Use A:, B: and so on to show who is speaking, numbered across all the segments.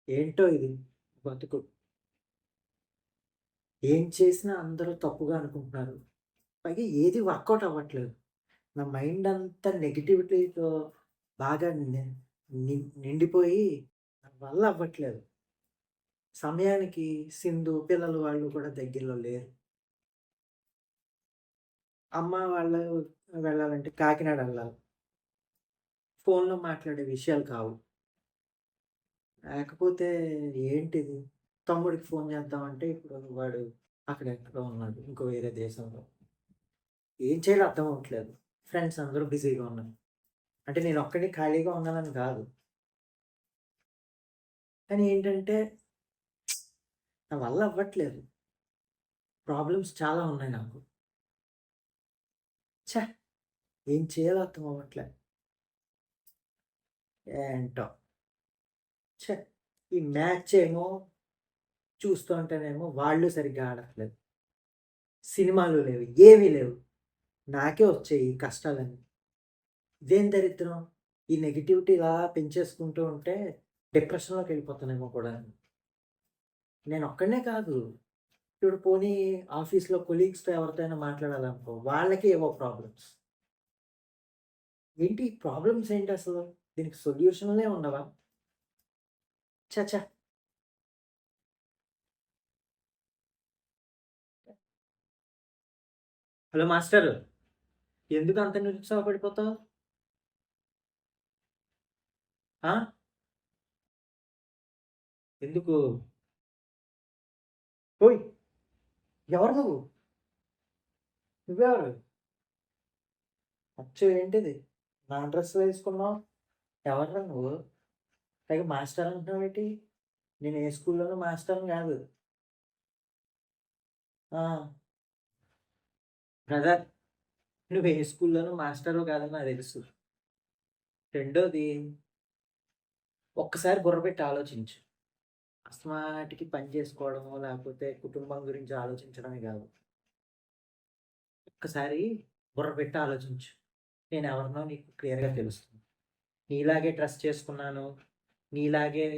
A: ఏంటో ఇది బతుకు. ఏం చేసినా అందరూ తప్పుగా అనుకుంటున్నారు. పైగా ఏది వర్కౌట్ అవ్వట్లేదు. నా మైండ్ అంతా నెగటివిటీతో బాగా నిండిపోయి నా వల్ల అవ్వట్లేదు. సమయానికి సింధు పిల్లలు వాళ్ళు కూడా దగ్గరలో లేరు. అమ్మ వాళ్ళు వెళ్ళాలంటే కాకినాడ వెళ్ళాలి. ఫోన్‌లో మాట్లాడే విషయాలు కావు. లేకపోతే ఏంటిది? తమ్ముడికి ఫోన్ చేద్దామంటే ఇప్పుడు వాడు అక్కడెక్కడో ఉన్నాడు. ఇంకో వేరే దేశంలో. ఏం చేయాలో అర్థం అవ్వట్లేదు. ఫ్రెండ్స్ అందరూ బిజీగా ఉన్నారు. అంటే నేనొక్కడిని ఖాళీగా ఉన్నానని కాదు. కానీ ఏంటంటే నా వల్ల అవ్వట్లేదు. ప్రాబ్లమ్స్ చాలా ఉన్నాయి నాకు. ఛ! ఏం చేయాలో అర్థం అవ్వట్లే. ఏంటో! ఛ! ఈ మ్యాచ్ ఏమో చూస్తుంటేనేమో వాళ్ళు సరిగ్గా ఆడట్లేదు. సినిమాలు లేవు. ఏమీ లేవు. నాకే వచ్చాయి ఈ కష్టాలన్నీ. ఇదేం దరిద్రం! ఈ నెగటివిటీ ఇలా పెంచేసుకుంటూ ఉంటే డిప్రెషన్‌లోకెళ్ళిపోతానేమో కూడా. నేనొక్కడినే కాదు. ఇప్పుడు పోనీ ఆఫీస్‌లో కొలీగ్స్‌తో ఎవరితో అయినా మాట్లాడాలనుకో, వాళ్ళకి ఏవో ప్రాబ్లమ్స్. ఏంటి ప్రాబ్లమ్స్ ఏంటసలు? దీనికి సొల్యూషన్‌లే ఉండవా? ఛ! ఛ! Hello master. ఎందుకంత నిరుత్సాహపడిపోతావు? ఆ! ఎందుకు? ఓయ్! ఎవరు నువ్వు? నువ్వెవరు? అచ్చు ఏంటిది? నా డ్రెస్ వేసుకున్నావు? ఎవర్రా నువ్వు? పైగా మాస్టర్ అంటున్నావేంటి? నేను ఏ స్కూల్‌లోనూ మాస్టర్‌ని గాదు. ఆ! బ్రదర్, నువ్వు ఏ స్కూల్‌లోనూ మాస్టర్‌వి కాదని నాకు తెలుసు. రెండోది, ఒక్కసారి బుర్ర పెట్టి ఆలోచించు. అస్తమాటికి పని చేసుకోవడమో, లేకపోతే కుటుంబం గురించి ఆలోచించడమే గాదు. ఒక్కసారి బుర్ర పెట్టి ఆలోచించు. నేనెవరినో నీకు క్లియర్‌గా తెలుస్తుంది. నీలాగే డ్రెస్ చేసుకున్నాను, నీలాగే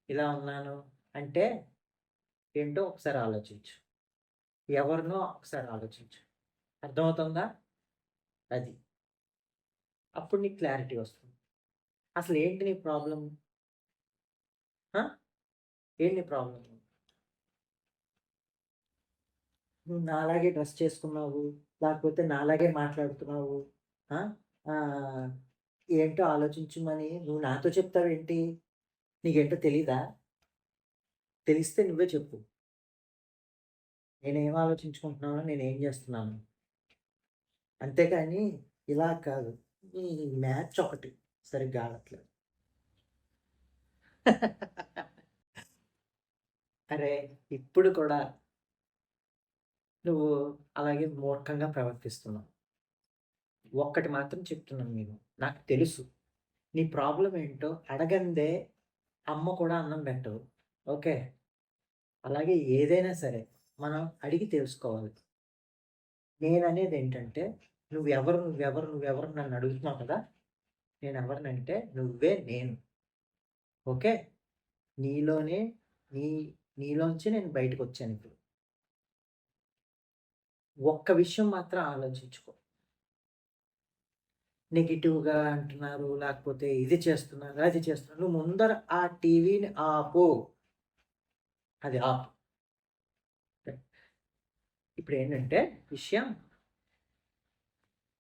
A: ఇలా ఉన్నాను అంటే ఏంటో ఒకసారి ఆలోచించు. ఎవరినో ఒకసారి ఆలోచించు. అర్థమవుతుందా? అది. అప్పుడు నీకు క్లారిటీ వస్తుంది. అసలేంటి నీ ప్రాబ్లమ్? ఆ! ఏంటి నీ ప్రాబ్లమ్? నువ్వు నాలాగే డ్రెస్ చేసుకున్నావు, లేకపోతే నాలాగే మాట్లాడుతున్నావు. ఆ! ఆహ్, ఏంటో ఆలోచించమని నువ్వు నాతో చెప్తావేంటి? నీకేంటో తెలీదా? తెలిస్తే నువ్వే చెప్పు. నేనేం ఆలోచించుకుంటున్నానో, నేనేం జేస్తున్నానో. అంతేగాని ఇలా కాదు. ఈ మ్యాచ్ ఒకటి సరిగ్గా ఆడట్లేదు. అరే! ఇప్పుడు కూడా నువ్వు అలాగే మూర్ఖంగా ప్రవర్తిస్తున్నావు. ఒక్కటి మాత్రం చెప్తున్నాను నేను. నాకు తెలుసు. నీ ప్రాబ్లమ్ ఏంటో అడగందే అమ్మ కూడా అన్నం పెట్టదు. ఓకే. అలాగే ఏదైనా సరే మనం అడిగి తెలుసుకోవాలి. నేననేదేంటంటే నువ్వెవరు నన్ను అడుగుతున్నావు కదా! నేనెవరినంటే నువ్వే నేను. ఓకే. నీలోనే నీ నీలోంచి నేను బయటకొచ్చానిప్పుడు. ఒక్క విషయం మాత్రం ఆలోచించుకో. నెగెటివ్‌గా అంటున్నారు, లేకపోతే ఇది చేస్తున్నారు, అది చేస్తున్నారు. నువ్వు ముందర ఆ టీవీని ఆపు. అది ఆపు. ఇప్పుడేంటంటే విషయం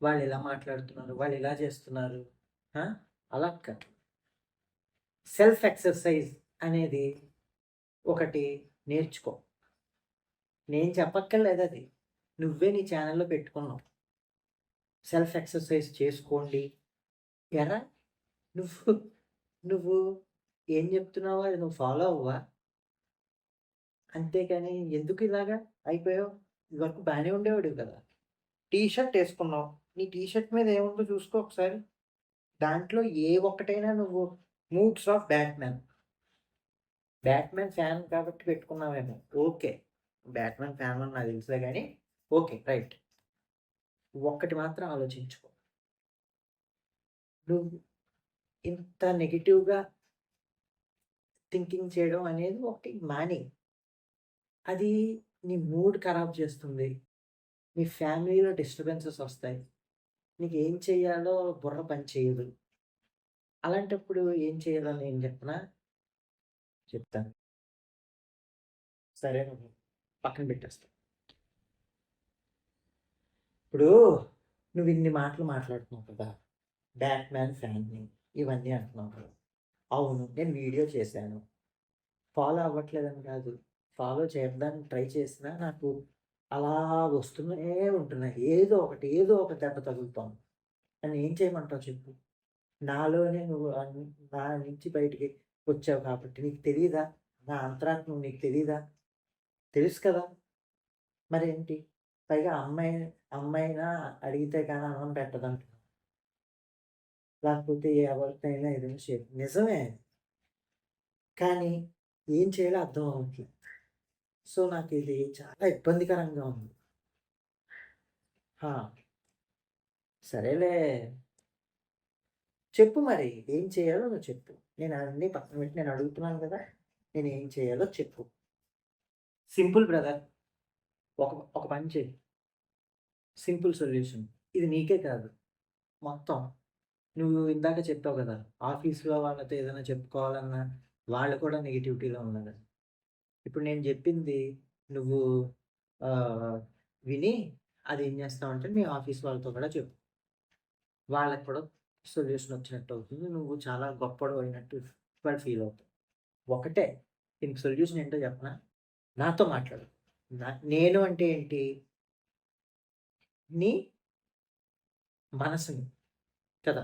A: వాళ్ళిలా మాట్లాడుతున్నారు, వాళ్ళిలా చేస్తున్నారు. ఆ! అలా కాదు. సెల్ఫ్ ఎక్సర్‌సైజ్ అనేది ఒకటి నేర్చుకో. నేను చెప్పక్కర్లేదది. నువ్వే నీ ఛానెల్‌లో పెట్టుకున్నావు. సెల్ఫ్ ఎక్సర్‌సైజ్ చేసుకోండి. ఎరా నువ్వు నువ్వు ఏం చెప్తున్నావో అది నువ్వు ఫాలో అవ్వవా? అంతేగాని ఎందుకు ఇలాగా అయిపోయావు? ఇదివరకు బానే ఉండేవాడివి కదా! టీ షర్ట్ యేసుకున్నావు. నీ టీ షర్ట్ మీద ఏముందో చూసుకో ఒకసారి. దాంట్లో ఏ ఒక్కటైనా నువ్వు 'moods of Batman'. 'Batman' fan కాబట్టి పెట్టుకున్నావేమో. ఓకే. 'బ్యాట్‌మ్యాన్' ఫ్యాన్ అని నాకు తెలుసులే గానీ ఓకే. రైట్. ఒక్కటి మాత్రం ఆలోచించుకో. నువ్వు ఇంత నెగెటివ్‌గా థింకింగ్ చేయడం అనేది ఒకటి మానేయి. అది నీ మూడ్ ఖరాబ్ చేస్తుంది. మీ ఫ్యామిలీలో డిస్టర్బెన్సెస్ వస్తాయి. నీకేం చేయాలో బుర్ర పని చేయదు. అలాంటప్పుడు ఏం చేయాలో నేను చెప్పనా? చెప్తాను. సరేనా? పక్కన పెట్టేస్తా. ఇప్పుడు నువ్వు ఇన్ని మాటలు మాట్లాడుతున్నావు కదా! బ్యాట్‌మ్యాన్ ఫ్యాన్‌ని ఇవన్నీ అంటున్నావు కదా! అవును. నేను వీడియో చేశాను. ఫాలో అవ్వట్లేదని కాదు. ఫాలో చేద్దానికి ట్రై చేసినా నాకు అలా వస్తూనే ఉంటున్నాయి. ఏదో ఒక దెబ్బ తగులుతోంది. నన్ను ఏం చేయమంటావు చెప్పు? నాలోనే నువ్వు నా నుంచి బయటికి వచ్చావు కాబట్టి నీకు తెలీదా? నా అంతరాత్మ నీకు తెలీదా? తెలుసు కదా! మరేంటి? పైగా అమ్మాయినా అడిగితే గాని అన్నం పెట్టదంటున్నావు. లేకపోతే ఎవరితోనైనా ఏదైనా నిజమే. కానీ ఏం చేయాలో అర్థం అవ్వట్లేదు. సో, నాకిది చాలా ఇబ్బందికరంగా ఉంది. ఆ! సరేలే. చెప్పు మరి ఏం చేయాలో నువ్వు చెప్పు. నేను అన్నీ పక్కన పెట్టి నేను అడుగుతున్నాను కదా! నేనేం చేయాలో చెప్పు. Simple brother. ఒక ఒక పని చెయి. Simple solution. ఇది నీకే కాదు. మొత్తం నువ్వు ఇందాక చెప్పావు కదా! ఆఫీస్‌లో వాళ్ళతో ఏదైనా చెప్పుకోవాలన్నా వాళ్ళు కూడా నెగటివిటీలో ఉన్నారు. ఇప్పుడు నేను జెప్పింది నువ్వు ఆహ్, విని అదేం జేస్తావంటే మీ ఆఫీస్ వాళ్ళతో కూడా చెప్పు. వాళ్ళకి కూడా సొల్యూషన్ వచ్చినట్టు అవుతుంది. నువ్వు చాలా గొప్పోడివయినట్టు వాళ్ళు ఫీల్ అవుతారు. ఒకటే దీనికి సొల్యూషన్ ఏంటో చెప్పనా? నాతో మాట్లాడు. నేను అంటే ఏంటి? నీ మనసుని కదా!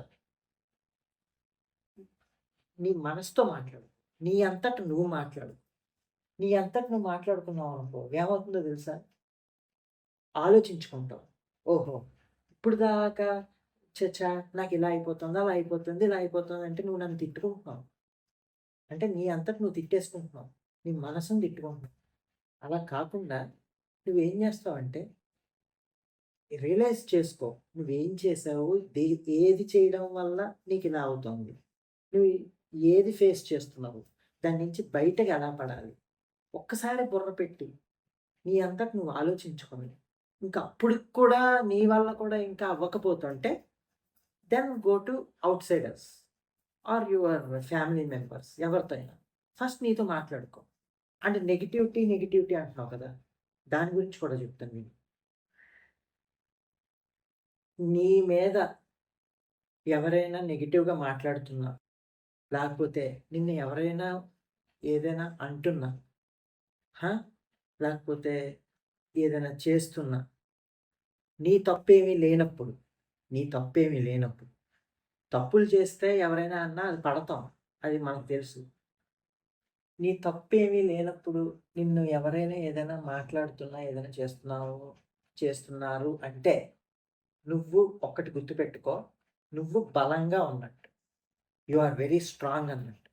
A: నీ మనసుతో మాట్లాడు. నీ అంతట నువ్వు మాట్లాడు. నీ అంతట నువ్వు మాట్లాడుకున్నావనుకో ఏమవుతుందో తెలుసా? ఆలోచించుకుంటావు. ఓహో! ఇప్పటిదాకా ఛ! నాకిలా అయిపోతుంది, అలా అయిపోతుంది, ఇలా అయిపోతుంది అంటే నువ్వు నన్ను తిట్టుకుంటున్నావు. అంటే నీ అంతట నువ్వు తిట్టేసుకుంటున్నావు. నీ మనసుని తిట్టుకుంటున్నావు. అలా కాకుండా నువ్వేం జేస్తావంటే రియలైజ్ చేసుకో. నువ్వేం చేశావు? ఏది చేయడం వల్ల నీకిలా అవుతోంది? నువ్వు ఏది ఫేస్ చేస్తున్నావు? దాని నుంచి బయటకి ఎలా పడాలి? ఒక్కసారి బుర్ర పెట్టి నీ అంతట నువ్వు ఆలోచించుకొని, ఇంకా అప్పటికి కూడా నీ వల్ల కూడా ఇంకా అవ్వకపోతుంటే then go to outsiders or your family members ఎవరితో అయినా. ఫస్ట్ నీతో మాట్లాడుకో. అంటే నెగటివిటీ అంటున్నావు కదా! దాని గురించి కూడా చెప్తాను విను. నీ మీద ఎవరైనా నెగెటివ్‌గా మాట్లాడుతున్నా, లేకపోతే నిన్ను ఎవరైనా ఏదైనా అంటున్నా, ఆ! లేకపోతే ఏదైనా చేస్తున్నా, నీ తప్పేమీ లేనప్పుడు, నీ తప్పేమీ లేనప్పుడు, తప్పులు చేస్తే ఎవరైనా అన్నా అది పడతాం. అది మనకు తెలుసు. నీ తప్పేమీ లేనప్పుడు నిన్ను ఎవరైనా ఏదైనా మాట్లాడుతున్నా, ఏదైనా చేస్తున్నారు అంటే, నువ్వు ఒక్కటి గుర్తుపెట్టుకో. నువ్వు బలంగా ఉన్నట్టు. యూ ఆర్ వెరీ స్ట్రాంగ్ అన్నట్టు.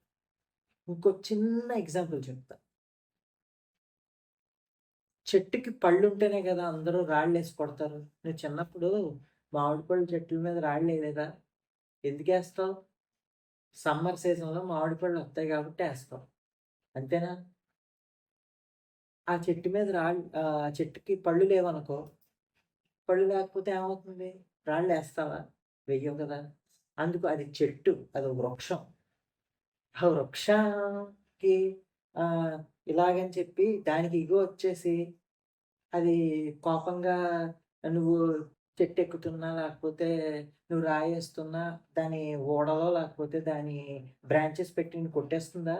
A: ఇంకో చిన్న ఎగ్జాంపుల్ చెప్తా. చెట్టుకి పళ్ళుంటేనే కదా అందరూ రాళ్ళేసి కొడతారు. నువ్వు చిన్నప్పుడు మామిడి పళ్ళు చెట్ల మీద రాళ్ళేయలేదా? ఎందుకేస్తావు? సమ్మర్ సీజన్‌లో మామిడి పళ్ళు వస్తాయి కాబట్టి ఏస్తావు. అంతేనా? ఆ చెట్టుకి పళ్ళు లేవనుకో, పళ్ళు లేకపోతే ఏమవుతుంది? రాళ్ళేస్తావా? వెయ్యవు కదా! అందుకు అది చెట్టు. అదో వృక్షం. ఆ వృక్షానికి ఆహ్, ఇలాగని చెప్పి దానికి ఇగో వచ్చేసి అది కోపంగా నువ్వు చెట్టెక్కుతున్నా, లేకపోతే నువ్వు రాయేస్తున్నా, దాని ఊడలో లేకపోతే దాని బ్రాంచెస్ పెట్టి నిన్ను కొట్టేస్తుందా?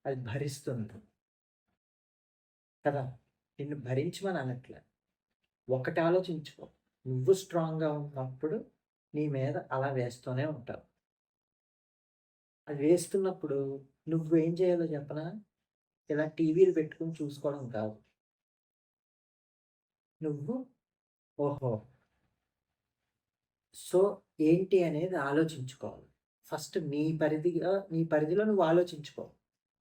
A: అది భరిస్తుంది కదా! నిన్ను భరించమని అనట్లే. ఒకటి ఆలోచించుకో. నువ్వు స్ట్రాంగ్‌గా ఉన్నప్పుడు నీ మీద అలా వేస్తూనే ఉంటారు. అది వేస్తున్నప్పుడు నువ్వేం చేయాలో చెప్పనా? ఇలా టీవీలు పెట్టుకొని చూసుకోవడం కాదు. నువ్వు ఓహో! సో, ఏంటి అనేది ఆలోచించుకోవాలి. ఫస్ట్ నీ పరిధిలో నువ్వు ఆలోచించుకో.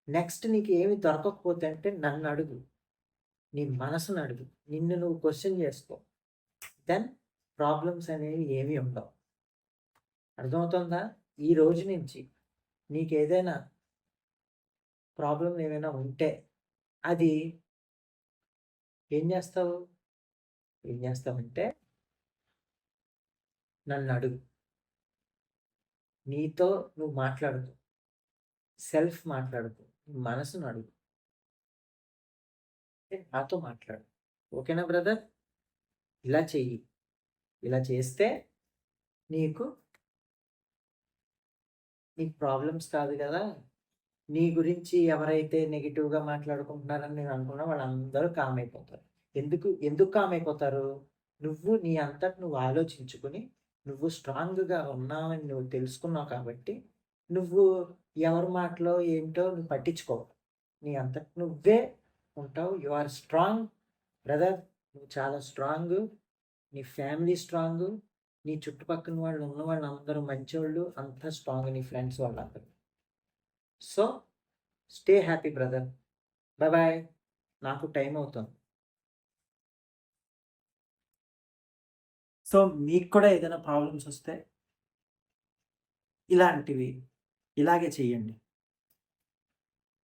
A: నెక్స్ట్ నీకేమి దొరకకపోతే అంటే నన్నడుగు. నీ మనసునడుగు. నిన్ను నువ్వు క్వెషన్ జేసుకో. దెన్ ప్రాబ్లమ్స్ అనేవి ఏమి ఉండవు. అర్థమవుతోందా? ఈ రోజు నుంచి నీకేదైనా ప్రాబ్లం ఏమైనా ఉంటే అది ఏం చేస్తావు? ఏం చేస్తావంటే నన్ను అడుగు. నీతో నువ్వు మాట్లాడుకో. సెల్ఫ్ మాట్లాడుకో. నీ మనసుని అడుగు. నాతో మాట్లాడు. ఓకేనా బ్రదర్? ఇలా చెయ్యి. ఇలా చేస్తే నీకు నీకు ప్రాబ్లమ్స్ కాదు కదా! నీ గురించి ఎవరైతే నెగెటివ్‌గా మాట్లాడుకుంటున్నారని నేను అనుకున్నా వాళ్ళందరూ కామ్ అయిపోతారు. ఎందుకు కామ్ అయిపోతారు? నువ్వు నీ అంతట నువ్వు ఆలోచించుకొని, నువ్వు స్ట్రాంగ్‌గా ఉన్నావని నువ్వు తెలుసుకున్నావు కాబట్టి, నువ్వు ఎవరి మాటలో ఏంటో నువ్వు పట్టించుకోవు. నీ అంతట నువ్వే ఉంటావు. You are strong brother. నువ్వు చాలా స్ట్రాంగు. నీ ఫ్యామిలీ స్ట్రాంగు. నీ చుట్టుపక్కన వాళ్ళు ఉన్న వాళ్ళందరూ మంచోళ్ళు. అంతా స్ట్రాంగ్ నీ ఫ్రెండ్స్ వాళ్ళందరూ. So, stay happy brother. Bye. నాకు టైం అవుతుంది. సో, మీకు కూడా ఏదైనా ప్రాబ్లమ్స్ వస్తే ఇలాగే చేయండి.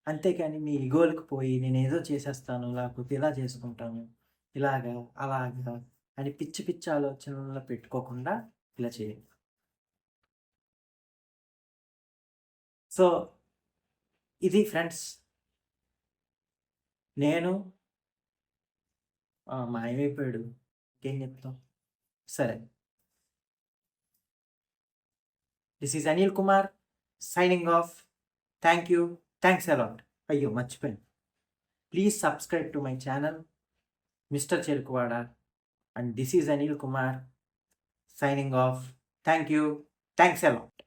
A: అంతేకాని మీ ఇగోలకు పోయి నేనేదో చేసేస్తాను, లేకపోతే ఇలా చేసుకుంటాను, ఇలాగా, అలాగా అని పిచ్చి పిచ్చి ఆలోచనల్లో పెట్టుకోకుండా ఇలా చేయండి. సో, ఇది ఫ్రెండ్స్. నేను మాయమైపోయాడు. ఇంకేం చెప్తాం? సరే. This is Anil Kumar signing off. Thank you. Thanks a lot. అయ్యో మర్చిపోయాను. Please subscribe to my channel mister Cherukuvada. And this is Anil Kumar signing off. Thank you. Thanks a lot.